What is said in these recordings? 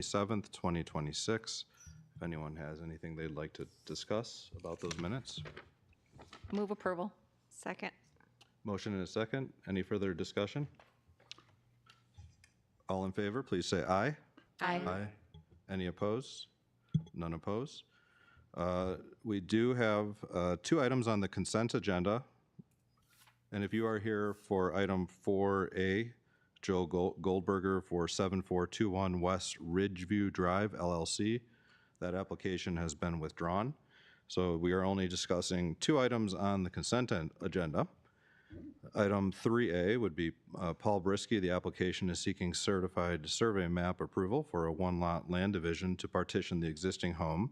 7th, 2026. If anyone has anything they'd like to discuss about those minutes. Move approval. Second. Motion and a second. Any further discussion? All in favor, please say aye. Aye. Aye. Any opposed? None opposed. We do have 2 items on the consent agenda. And if you are here for item 4A, Joe Goldberger for 7421 West Ridgeview Drive, LLC, that application has been withdrawn. So we are only discussing 2 items on the consent agenda. Item 3A would be Paul Brisky. The application is seeking certified survey map approval for a 1-lot land division to partition the existing home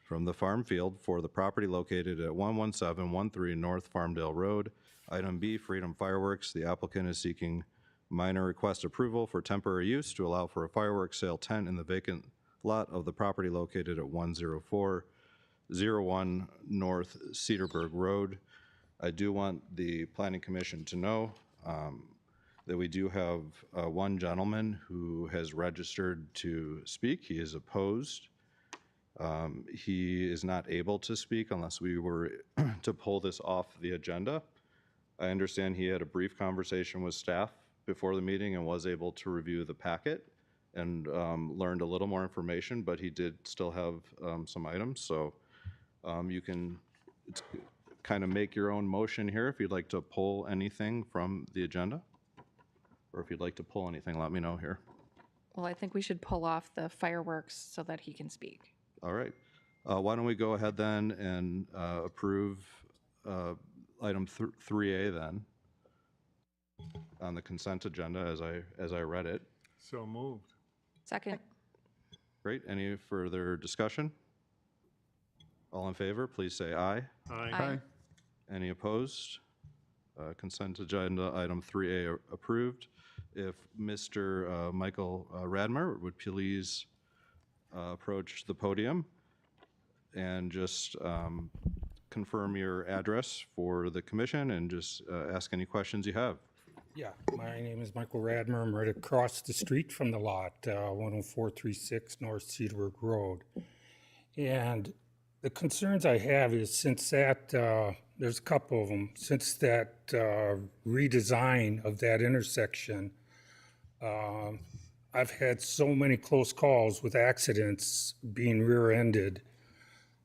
from the farm field for the property located at 11713 North Farmdale Road. Item B, Freedom Fireworks. The applicant is seeking minor request approval for temporary use to allow for a fireworks sale tent in the vacant lot of the property located at 10401 North Cedarburg Road. I do want the Planning Commission to know that we do have one gentleman who has registered to speak. He is opposed. He is not able to speak unless we were to pull this off the agenda. I understand he had a brief conversation with staff before the meeting and was able to review the packet and learned a little more information, but he did still have some items. So you can kind of make your own motion here if you'd like to pull anything from the agenda. Or if you'd like to pull anything, let me know here. Well, I think we should pull off the fireworks so that he can speak. All right. Why don't we go ahead then and approve item 3A then on the consent agenda as I read it. So moved. Second. Great. Any further discussion? All in favor, please say aye. Aye. Any opposed? Consent agenda item 3A approved. If Mr. Michael Radmer would please approach the podium and just confirm your address for the commission and just ask any questions you have. Yeah, my name is Michael Radmer. I'm right across the street from the lot, 10436 North Cedarburg Road. And the concerns I have is since that, there's a couple of them, since that redesign of that intersection, I've had so many close calls with accidents being rear-ended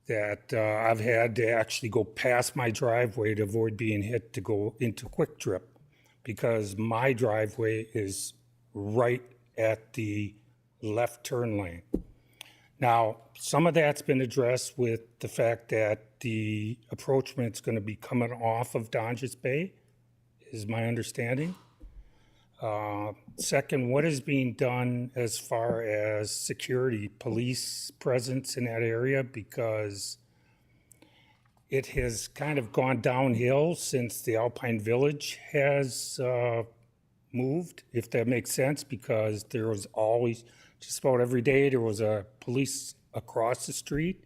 that I've had to actually go past my driveway to avoid being hit to go into Quick Trip because my driveway is right at the left turn lane. Now, some of that's been addressed with the fact that the approachment's going to be coming off of Donges Bay, is my understanding. Second, what is being done as far as security, police presence in that area? Because it has kind of gone downhill since the Alpine Village has moved, if that makes sense, because there was always, just about every day, there was a police across the street,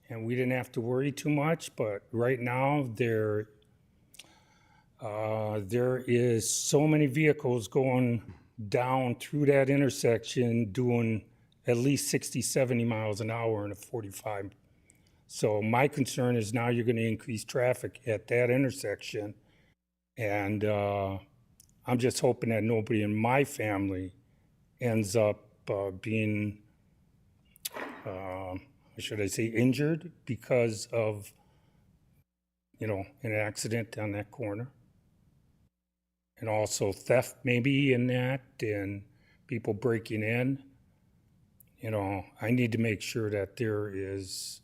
and we didn't have to worry too much. But right now, there is so many vehicles going down through that intersection doing at least 60, 70 miles an hour in a 45. So my concern is now you're going to increase traffic at that intersection. And I'm just hoping that nobody in my family ends up being, should I say, injured because of, an accident down that corner. And also theft maybe in that, and people breaking in. I need to make sure that there is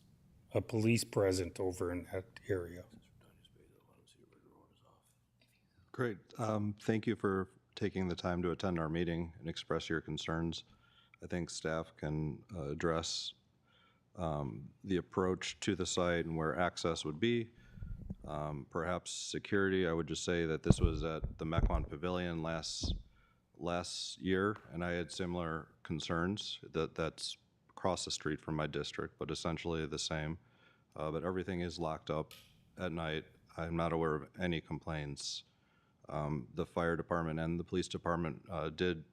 a police present over in that area. Great. Thank you for taking the time to attend our meeting and express your concerns. I think staff can address the approach to the site and where access would be. Perhaps security. I would just say that this was at the Mequon Pavilion last year, and I had similar concerns. That's across the street from my district, but essentially the same. But everything is locked up at night. I'm not aware of any complaints. The fire department and the police department did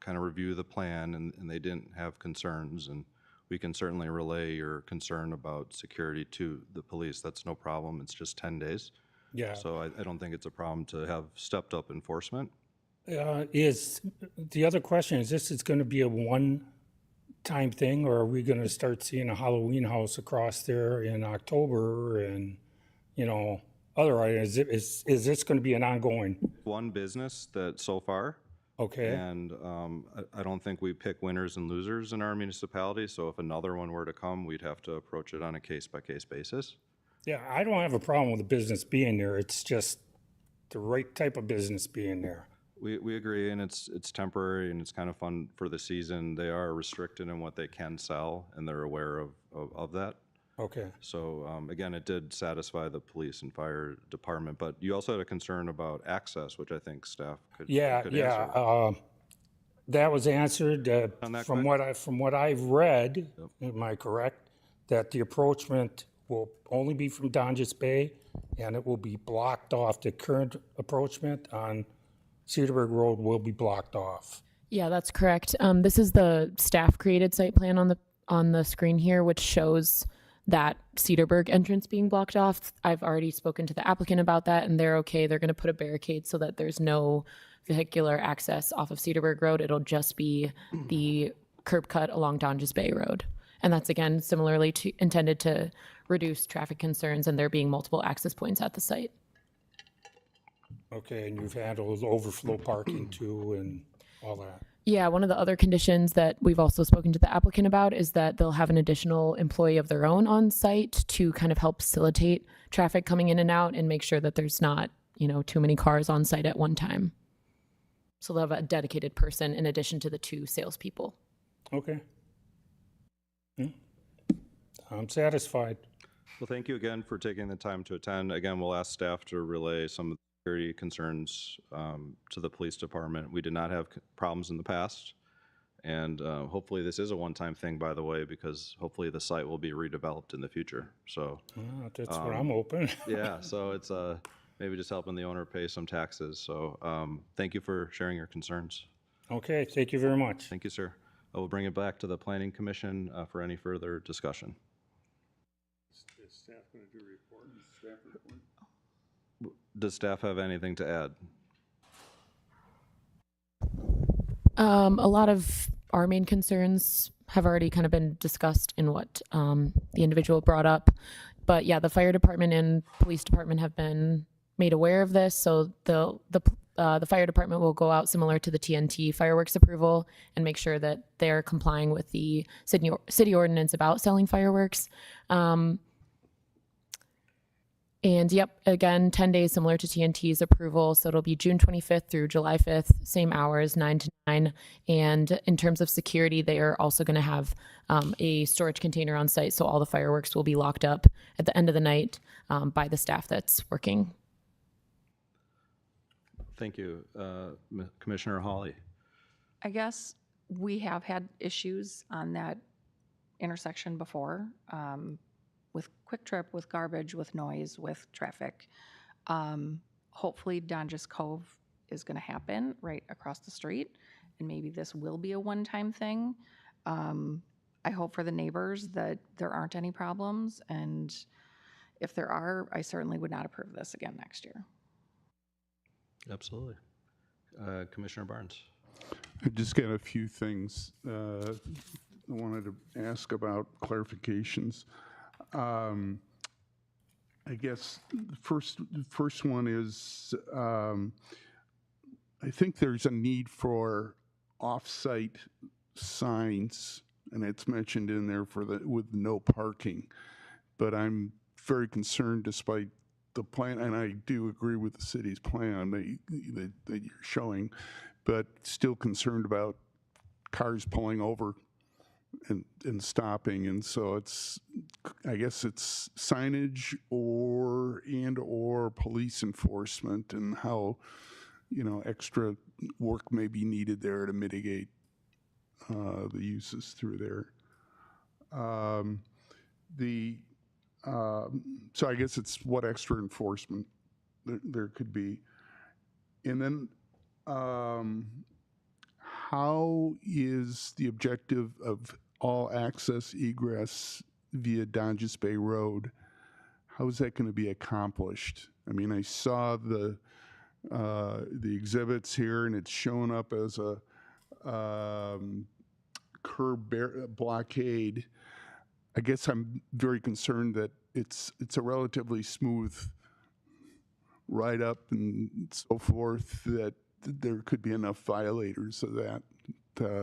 kind of review the plan, and they didn't have concerns, and we can certainly relay your concern about security to the police. That's no problem. It's just 10 days. Yeah. So I don't think it's a problem to have stepped up enforcement. Is the other question, is this is going to be a one-time thing, or are we going to start seeing a Halloween house across there in October and, other items? Is this going to be an ongoing? One business that so far, Okay, and I don't think we pick winners and losers in our municipality, so if another one were to come, we'd have to approach it on a case-by-case basis. yeah, I don't have a problem with the business being there. It's just the right type of business being there. We agree, and it's temporary, and it's kind of fun for the season. They are restricted in what they can sell, and they're aware of that. Okay. So again, it did satisfy the police and fire department, but you also had a concern about access, which I think staff could Yeah, could yeah. answer. That was answered On that from what I've read. Am I correct that the approachment will only be from Donjas Bay, and it will be blocked off? The current approachment on Cedarburg Road will be blocked off. Yeah, that's correct. This is the staff-created site plan on the screen here, which shows that Cedarburg entrance being blocked off. I've already spoken to the applicant about that, and they're okay. They're going to put a barricade so that there's no vehicular access off of Cedarburg Road. It'll just be the curb cut along Donjas Bay Road. And that's, again, similarly intended to reduce traffic concerns and there being multiple access points at the site. Okay, and you've handled overflow parking too and all that. Yeah, one of the other conditions that we've also spoken to the applicant about is that they'll have an additional employee of their own on site to kind of help facilitate traffic coming in and out and make sure that there's not, too many cars on site at one time. So they'll have a dedicated person in addition to the 2 salespeople. Okay. I'm satisfied. Well, thank you again for taking the time to attend. Again, we'll ask staff to relay some of the security concerns to the police department. We did not have problems in the past, and hopefully this is a one-time thing, by the way, because hopefully the site will be redeveloped in the future. So That's what I'm hoping. yeah, so it's maybe just helping the owner pay some taxes. So thank you for sharing your concerns. Okay, thank you very much. Thank you, sir. I will bring it back to the Planning Commission for any further discussion. Is staff going to do a report? Staff report? Does staff have anything to add? A lot of our main concerns have already kind of been discussed in what the individual brought up. But yeah, the fire department and police department have been made aware of this. So the fire department will go out similar to the TNT fireworks approval and make sure that they're complying with the city ordinance about selling fireworks. And yep, again, 10 days similar to TNT's approval. So it'll be June 25th through July 5th, same hours, 9 to 9. And in terms of security, they are also going to have a storage container on site. So all the fireworks will be locked up at the end of the night by the staff that's working. Thank you. Commissioner Hawley. I guess we have had issues on that intersection before, with Quick Trip, with garbage, with noise, with traffic. Hopefully Donjas Cove is going to happen right across the street, and maybe this will be a one-time thing. I hope for the neighbors that there aren't any problems, and if there are, I certainly would not approve this again next year. Absolutely. Commissioner Barnes. I just got a few things I wanted to ask about clarifications. I guess the first one is I think there's a need for off-site signs, and it's mentioned in there with no parking. But I'm very concerned, despite the plan, and I do agree with the city's plan that you're showing, but still concerned about cars pulling over and stopping. And so I guess it's signage or police enforcement, and how, extra work may be needed there to mitigate the uses through there. So I guess it's what extra enforcement there could be. And then how is the objective of all access egress via Dodges Bay Road, how is that going to be accomplished? I mean, I saw the exhibits here, and it's shown up as a blockade. I guess I'm very concerned that it's a relatively smooth ride up and so forth that there could be enough violators of that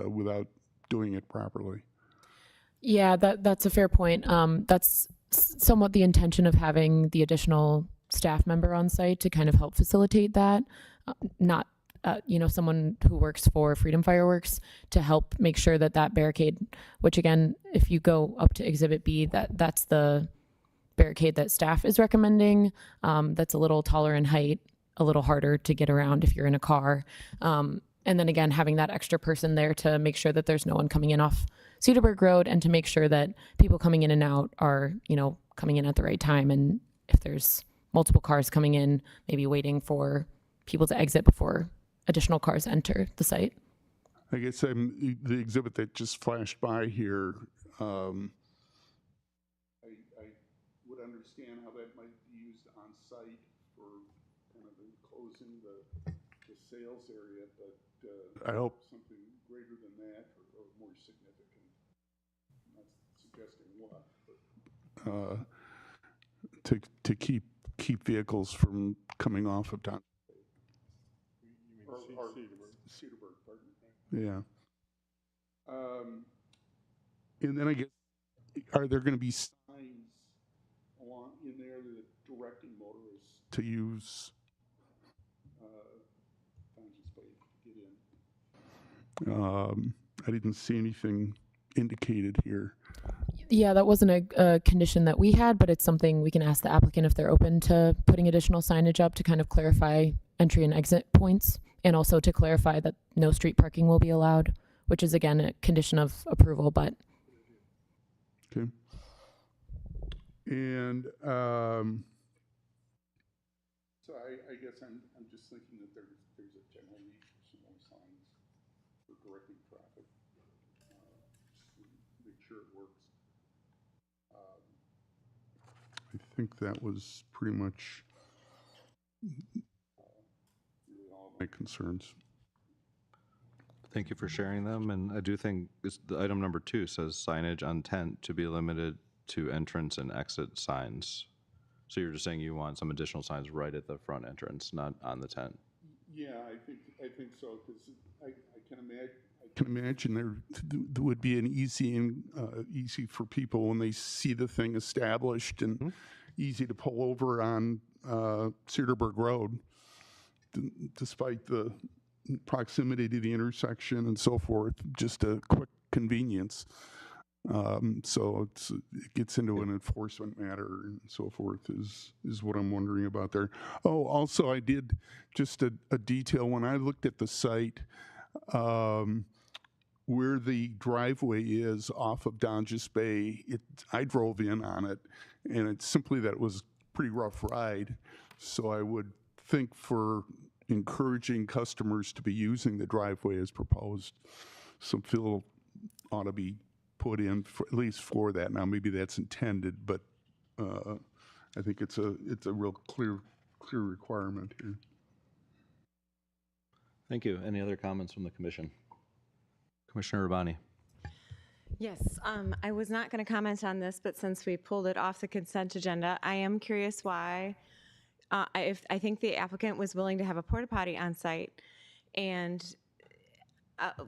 without doing it properly. Yeah, that's a fair point. That's somewhat the intention of having the additional staff member on site to kind of help facilitate that. Not, someone who works for Freedom Fireworks to help make sure that that barricade, which again, if you go up to Exhibit B, that's the barricade that staff is recommending. That's a little taller in height, a little harder to get around if you're in a car. And then again, having that extra person there to make sure that there's no one coming in off Cedarburg Road, and to make sure that people coming in and out are, coming in at the right time. And if there's multiple cars coming in, maybe waiting for people to exit before additional cars enter the site. I guess the exhibit that just flashed by here, I would understand how that might be used on site for kind of enclosing the sales area, but I hope something greater than that or more significant. I'm not suggesting what, but to keep vehicles from coming off of town. Or Cedarburg, pardon. Yeah. And then I guess, are there going to be signs along in there that directing motorists to use Dodges Bay to get in? I didn't see anything indicated here. Yeah, that wasn't a condition that we had, but it's something we can ask the applicant if they're open to putting additional signage up to kind of clarify entry and exit points, and also to clarify that no street parking will be allowed, which is again a condition of approval. But okay. And so I guess I'm just thinking that there's a general need for some more signs for directing traffic, just to make sure it works. I think that was pretty much really all of my concerns. Thank you for sharing them, and I do think the item number 2 says signage on tent to be limited to entrance and exit signs. So you're just saying you want some additional signs right at the front entrance, not on the tent. Yeah, I think so, because I can imagine there would be an easy for people when they see the thing established and easy to pull over on Cedarburg Road, despite the proximity to the intersection and so forth, just a quick convenience. So it gets into an enforcement matter and so forth is what I'm wondering about there. Oh, also I did just a detail when I looked at the site, where the driveway is off of Dodges Bay. I drove in on it, and it's simply that it was a pretty rough ride. So I would think for encouraging customers to be using the driveway as proposed, some fill ought to be put in for, at least for that. Now maybe that's intended, but I think it's a real clear requirement here. Thank you. Any other comments from the commission? Commissioner Urbani. Yes, I was not going to comment on this, but since we pulled it off the consent agenda, I am curious why. I think the applicant was willing to have a porta potty on site, and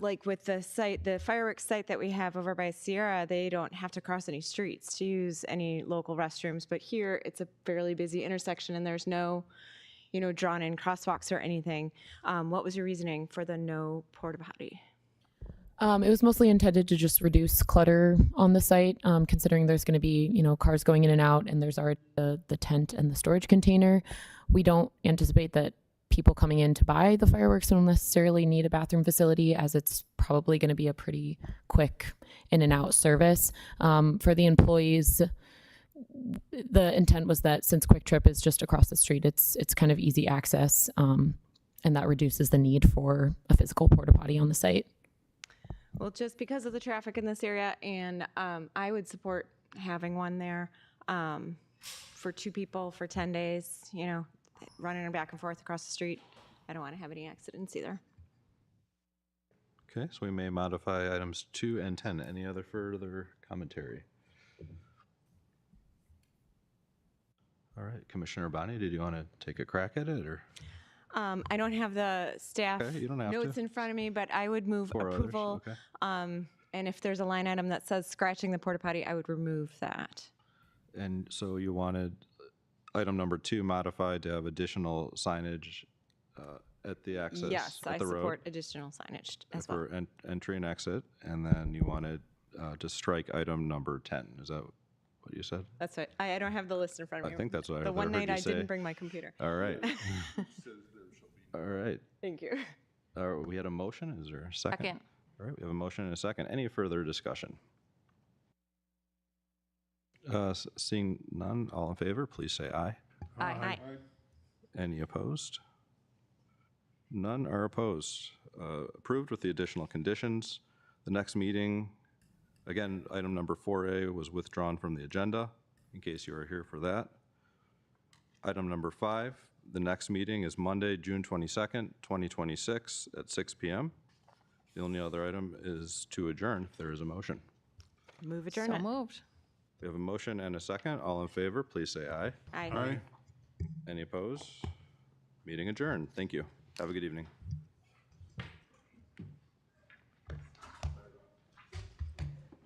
like with the fireworks site that we have over by Sierra, they don't have to cross any streets to use any local restrooms. But here, it's a fairly busy intersection, and there's no, drawn in crosswalks or anything. What was your reasoning for the no porta potty? it was mostly intended to just reduce clutter on the site, considering there's going to be, cars going in and out, and there's already the tent and the storage container. We don't anticipate that people coming in to buy the fireworks will necessarily need a bathroom facility, as it's probably going to be a pretty quick in and out service. For the employees, the intent was that since Quick Trip is just across the street, it's kind of easy access, and that reduces the need for a physical porta potty on the site. Well, just because of the traffic in this area, and I would support having one there for 2 people for 10 days, you know, running back and forth across the street. I don't want to have any accidents either. Okay, so we may modify items 2 and 10. Any other further commentary? All right, Commissioner Bonnie, did you want to take a crack at it, or? I don't have the staff Okay, you don't have notes to. in front of me, but I would move 4 others, approval. okay. And if there's a line item that says scratching the porta potty, I would remove that. And so you wanted item number 2 modified to have additional signage at the access Yes, at I the road support additional signage as well. for entry and exit, and then you wanted to strike item number 10. Is that what you said? That's it. I don't have the list in front of me. I think that's what I The one heard night you I say. didn't bring my computer. All right. All right. Thank you. We had a motion. Is there a second? Second. All right, we have a motion and a second. Any further discussion? Seeing none, all in favor, please say aye. Aye. Any opposed? None are opposed. Approved with the additional conditions. The next meeting, again, item number 4A was withdrawn from the agenda, in case you are here for that. Item number 5, the next meeting is Monday, June 22nd, 2026 at 6 p.m. The only other item is to adjourn, if there is a motion. Move So adjournment. moved. We have a motion and a second. All in favor, please say aye. Aye. Any opposed? Meeting adjourned. Thank you. Have a good evening.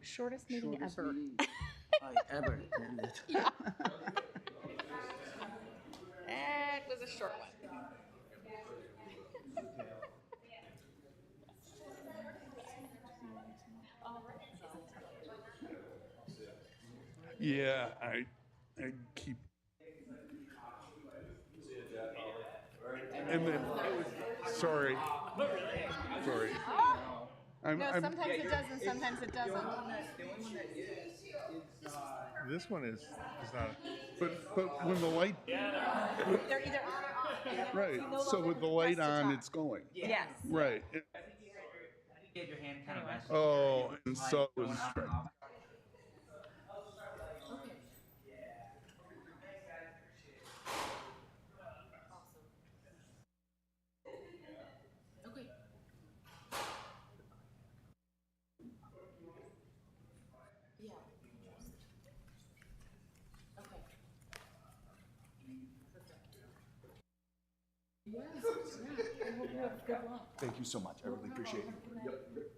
Shortest meeting ever. I ever attended. That was a short one. Yeah, I keep. And then, sorry. I'm, Sometimes it does and sometimes it doesn't. This one is not. but when the light, They're either on or off. right, so with the light on, it's going. Yes. Right. Get your hand kind of messed. Oh, and so it was. Thank you so much. I really appreciate it.